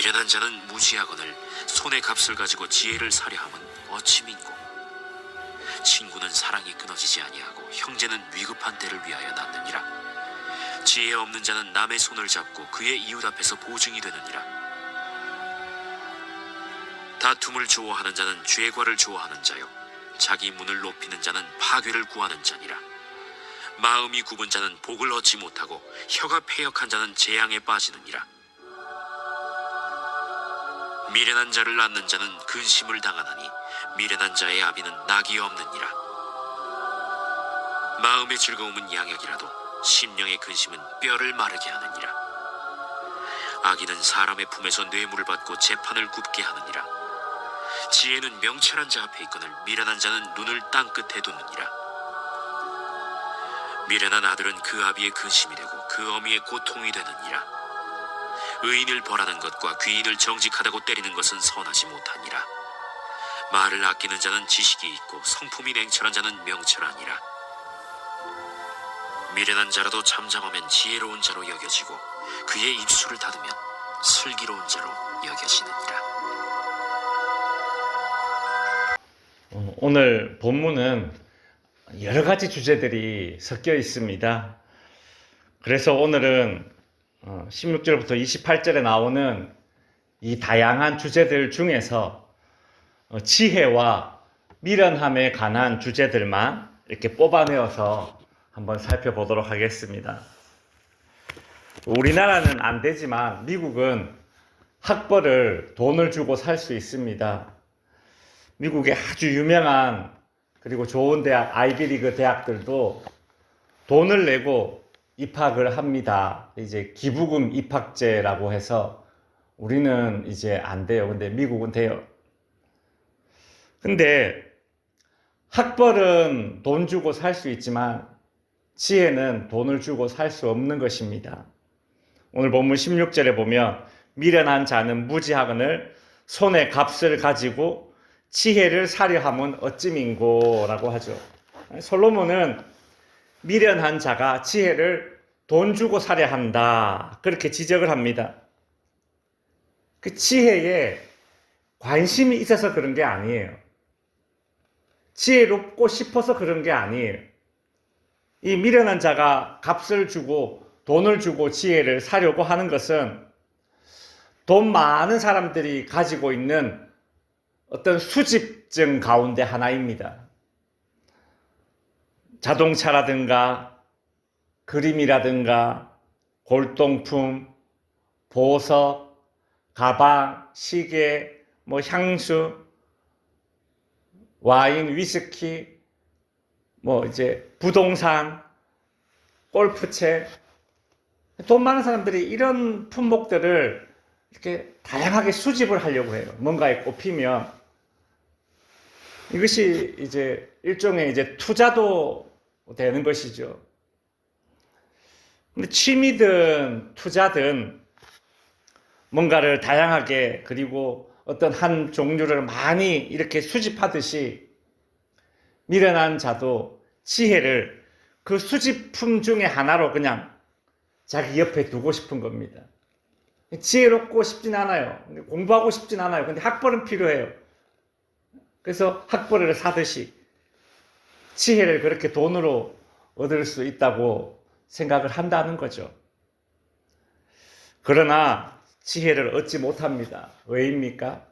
미련한 자는 무지하거늘 손의 값을 가지고 지혜를 사려 함은 어찌 민고. 친구는 사랑이 끊어지지 아니하고 형제는 위급한 때를 위하여 낳느니라. 지혜 없는 자는 남의 손을 잡고 그의 이웃 앞에서 보증이 되느니라. 다툼을 좋아하는 자는 죄과를 좋아하는 자요 자기 문을 높이는 자는 파괴를 구하는 자니라. 마음이 굽은 자는 복을 얻지 못하고 혀가 패역한 자는 재앙에 빠지느니라. 미련한 자를 낳는 자는 근심을 당하나니 미련한 자의 아비는 낙이 없느니라. 마음의 즐거움은 양약이라도 심령의 근심은 뼈를 마르게 하느니라. 악인은 사람의 품에서 뇌물을 받고 재판을 굽게 하느니라. 지혜는 명철한 자 앞에 있거늘 미련한 자는 눈을 땅끝에 두느니라. 미련한 아들은 그 아비의 근심이 되고 그 어미의 고통이 되느니라. 의인을 벌하는 것과 귀인을 정직하다고 때리는 것은 선하지 못하니라. 말을 아끼는 자는 지식이 있고 성품이 냉철한 자는 명철하니라. 미련한 자라도 잠잠하면 지혜로운 자로 여겨지고 그의 입술을 닫으면 슬기로운 자로 여겨지느니라. 오늘 본문은 여러 가지 주제들이 섞여 있습니다. 그래서 오늘은 16절부터 28절에 나오는 이 다양한 주제들 중에서 지혜와 미련함에 관한 주제들만 이렇게 뽑아내어서 한번 살펴보도록 하겠습니다. 우리나라는 안 되지만 미국은 학벌을 돈을 주고 살 수 있습니다. 미국의 아주 유명한 그리고 좋은 대학, 아이비리그 대학들도 돈을 내고 입학을 합니다. 이제 기부금 입학제라고 해서 우리는 이제 안 돼요. 근데 미국은 돼요. 근데 학벌은 돈 주고 살 수 있지만 지혜는 돈을 주고 살 수 없는 것입니다. 오늘 본문 16절에 보면 미련한 자는 무지하거늘 손에 값을 가지고 지혜를 사려 함은 어찌민고 라고 하죠. 솔로몬은 미련한 자가 지혜를 돈 주고 사려 한다 그렇게 지적을 합니다. 그 지혜에 관심이 있어서 그런 게 아니에요. 지혜롭고 싶어서 그런 게 아니에요. 이 미련한 자가 값을 주고 돈을 주고 지혜를 사려고 하는 것은 돈 많은 사람들이 가지고 있는 어떤 수집증 가운데 하나입니다. 자동차라든가 그림이라든가 골동품, 보석, 가방, 시계, 향수, 와인, 위스키, 이제 부동산, 골프채. 돈 많은 사람들이 이런 품목들을 이렇게 다양하게 수집을 하려고 해요. 뭔가에 꼽히면. 이것이 이제 일종의 이제 투자도 되는 것이죠. 근데 취미든 투자든 뭔가를 다양하게 그리고 어떤 한 종류를 많이 이렇게 수집하듯이 미련한 자도 지혜를 그 수집품 중에 하나로 그냥 자기 옆에 두고 싶은 겁니다. 지혜롭고 싶진 않아요. 공부하고 싶진 않아요. 근데 학벌은 필요해요. 그래서 학벌을 사듯이 지혜를 그렇게 돈으로 얻을 수 있다고 생각을 한다는 거죠. 그러나 지혜를 얻지 못합니다. 왜입니까?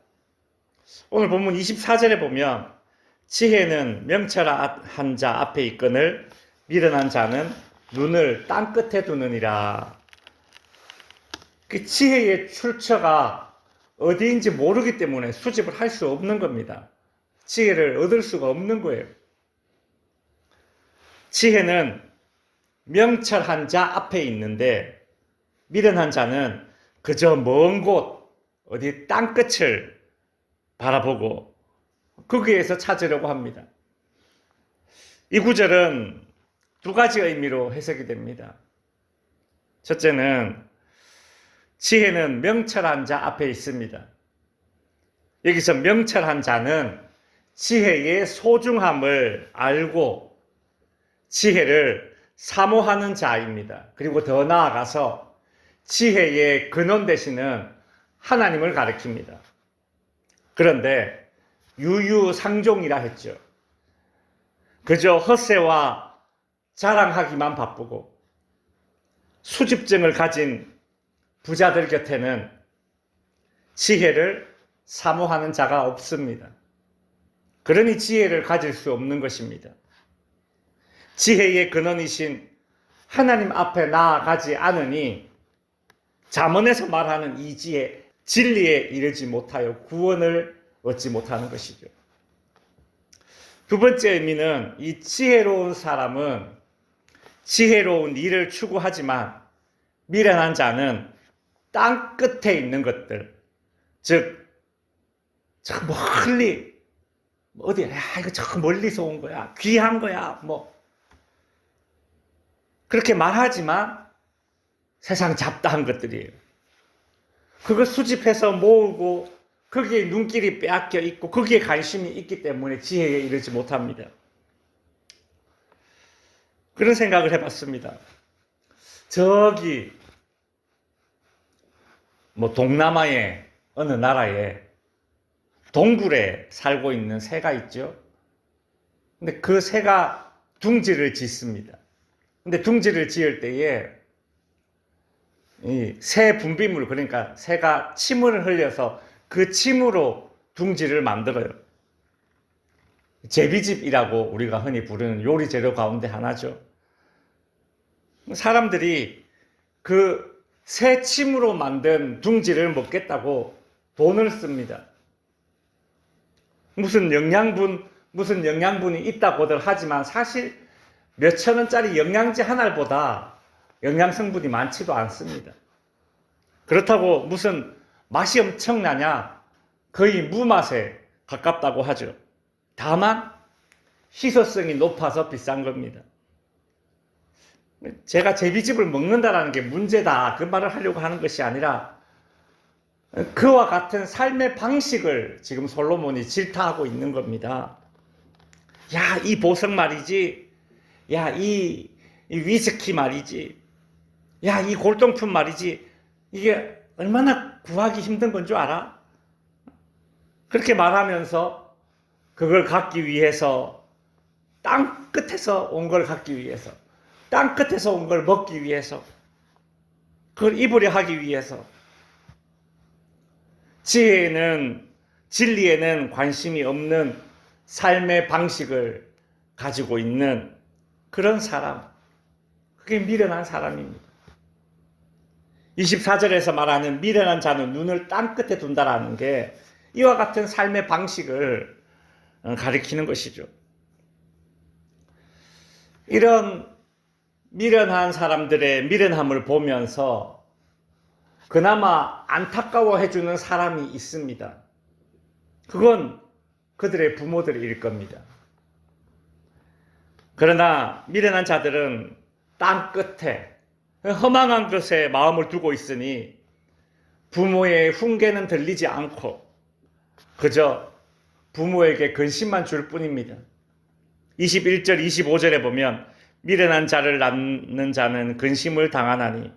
오늘 본문 24절에 보면 지혜는 명철한 자 앞에 있거늘 미련한 자는 눈을 땅끝에 두느니라. 그 지혜의 출처가 어디인지 모르기 때문에 수집을 할 수 없는 겁니다. 지혜를 얻을 수가 없는 거예요. 지혜는 명철한 자 앞에 있는데 미련한 자는 그저 먼 곳, 어디 땅끝을 바라보고 거기에서 찾으려고 합니다. 이 구절은 두 가지 의미로 해석이 됩니다. 첫째는 지혜는 명철한 자 앞에 있습니다. 여기서 명철한 자는 지혜의 소중함을 알고 지혜를 사모하는 자입니다. 그리고 더 나아가서 지혜의 근원 되시는 하나님을 가리킵니다. 그런데 유유상종이라 했죠. 그저 헛세와 자랑하기만 바쁘고 수집증을 가진 부자들 곁에는 지혜를 사모하는 자가 없습니다. 그러니 지혜를 가질 수 없는 것입니다. 지혜의 근원이신 하나님 앞에 나아가지 않으니 잠언에서 말하는 이 지혜, 진리에 이르지 못하여 구원을 얻지 못하는 것이죠. 두 번째 의미는 이 지혜로운 사람은 지혜로운 일을 추구하지만 미련한 자는 땅 끝에 있는 것들, 즉 저 멀리 어디야? 이거 저 멀리서 온 거야. 귀한 거야. 그렇게 말하지만 세상 잡다한 것들이에요. 그거 수집해서 모으고 거기에 눈길이 빼앗겨 있고 거기에 관심이 있기 때문에 지혜에 이르지 못합니다. 그런 생각을 해봤습니다. 저기 동남아의 어느 나라에 동굴에 살고 있는 새가 있죠. 근데 그 새가 둥지를 짓습니다. 근데 둥지를 지을 때에 이 새 분비물, 그러니까 새가 침을 흘려서 그 침으로 둥지를 만들어요. 제비집이라고 우리가 흔히 부르는 요리 재료 가운데 하나죠. 사람들이 그 새 침으로 만든 둥지를 먹겠다고 돈을 씁니다. 무슨 영양분이 있다고들 하지만 사실 몇천 원짜리 영양제 하나보다 영양성분이 많지도 않습니다. 그렇다고 무슨 맛이 엄청나냐? 거의 무맛에 가깝다고 하죠. 다만 희소성이 높아서 비싼 겁니다. 제가 제비집을 먹는다라는 게 문제다, 그 말을 하려고 하는 것이 아니라 그와 같은 삶의 방식을 지금 솔로몬이 질타하고 있는 겁니다. 야, 이 보석 말이지. 야, 이 위스키 말이지. 야, 이 골동품 말이지. 이게 얼마나 구하기 힘든 건 줄 알아? 그렇게 말하면서 그걸 갖기 위해서 땅 끝에서 온 걸 갖기 위해서, 땅 끝에서 온 걸 먹기 위해서, 그걸 입으려 하기 위해서, 지혜에는, 진리에는 관심이 없는 삶의 방식을 가지고 있는 그런 사람, 그게 미련한 사람입니다. 24절에서 말하는 미련한 자는 눈을 땅 끝에 둔다라는 게 이와 같은 삶의 방식을 가리키는 것이죠. 이런 미련한 사람들의 미련함을 보면서 그나마 안타까워해주는 사람이 있습니다. 그건 그들의 부모들일 겁니다. 그러나 미련한 자들은 땅 끝에 허망한 것에 마음을 두고 있으니 부모의 훈계는 들리지 않고 그저 부모에게 근심만 줄 뿐입니다. 21절, 25절에 보면 미련한 자를 낳는 자는 근심을 당하나니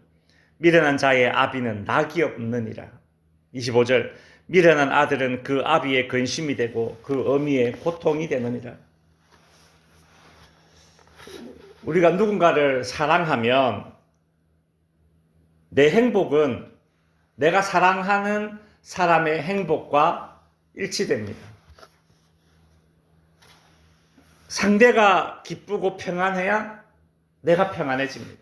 미련한 자의 아비는 낙이 없느니라. 25절, 미련한 아들은 그 아비의 근심이 되고 그 어미의 고통이 되느니라. 우리가 누군가를 사랑하면 내 행복은 내가 사랑하는 사람의 행복과 일치됩니다. 상대가 기쁘고 평안해야 내가 평안해집니다.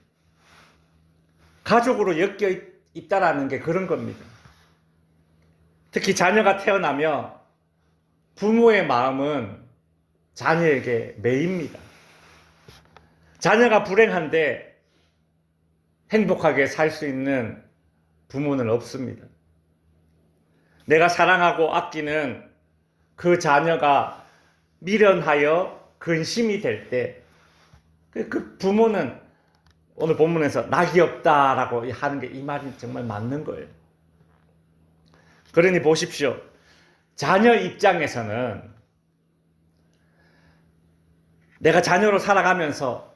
가족으로 엮여 있다라는 게 그런 겁니다. 특히 자녀가 태어나면 부모의 마음은 자녀에게 매입니다. 자녀가 불행한데 행복하게 살 수 있는 부모는 없습니다. 내가 사랑하고 아끼는 그 자녀가 미련하여 근심이 될 때 그 부모는 오늘 본문에서 낙이 없다라고 하는 게 이 말이 정말 맞는 거예요. 그러니 보십시오. 자녀 입장에서는 내가 자녀로 살아가면서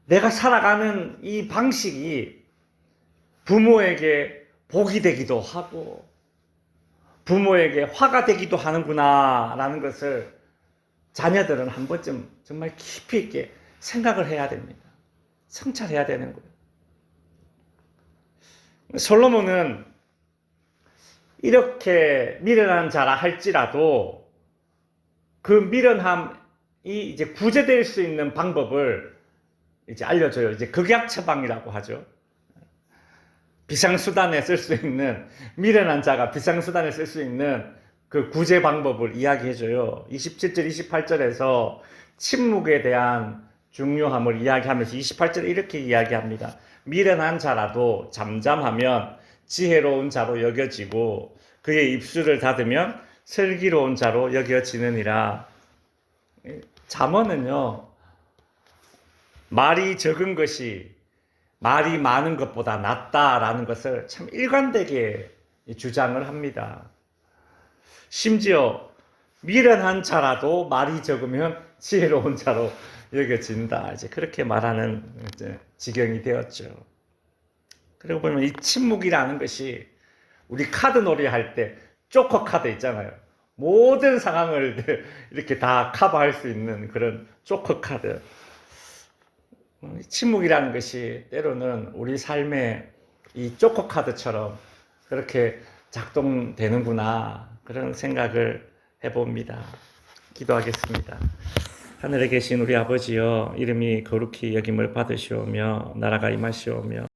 내가 살아가는 이 방식이 부모에게 복이 되기도 하고 부모에게 화가 되기도 하는구나 라는 것을 자녀들은 한 번쯤 정말 깊이 있게 생각을 해야 됩니다. 성찰해야 되는 거예요. 솔로몬은 이렇게 미련한 자라 할지라도 그 미련함이 이제 구제될 수 있는 방법을 이제 알려줘요. 이제 극약 처방이라고 하죠. 비상수단에 쓸 수 있는, 미련한 자가 비상수단에 쓸 수 있는 그 구제 방법을 이야기해줘요. 27절, 28절에서 침묵에 대한 중요함을 이야기하면서 28절에 이렇게 이야기합니다. 미련한 자라도 잠잠하면 지혜로운 자로 여겨지고 그의 입술을 닫으면 슬기로운 자로 여겨지느니라. 잠언은요, 말이 적은 것이 말이 많은 것보다 낫다라는 것을 참 일관되게 주장을 합니다. 심지어 미련한 자라도 말이 적으면 지혜로운 자로 여겨진다. 이제 그렇게 말하는 이제 지경이 되었죠. 그리고 보면 이 침묵이라는 것이 우리 카드 놀이 할 때 조커 카드 있잖아요. 모든 상황을 이렇게 다 커버할 수 있는 그런 조커 카드. 침묵이라는 것이 때로는 우리 삶의 이 조커 카드처럼 그렇게 작동되는구나, 그런 생각을 해봅니다. 기도하겠습니다. 하늘에 계신 우리 아버지여, 이름이 거룩히 여김을 받으시오며 나라가 임하시오며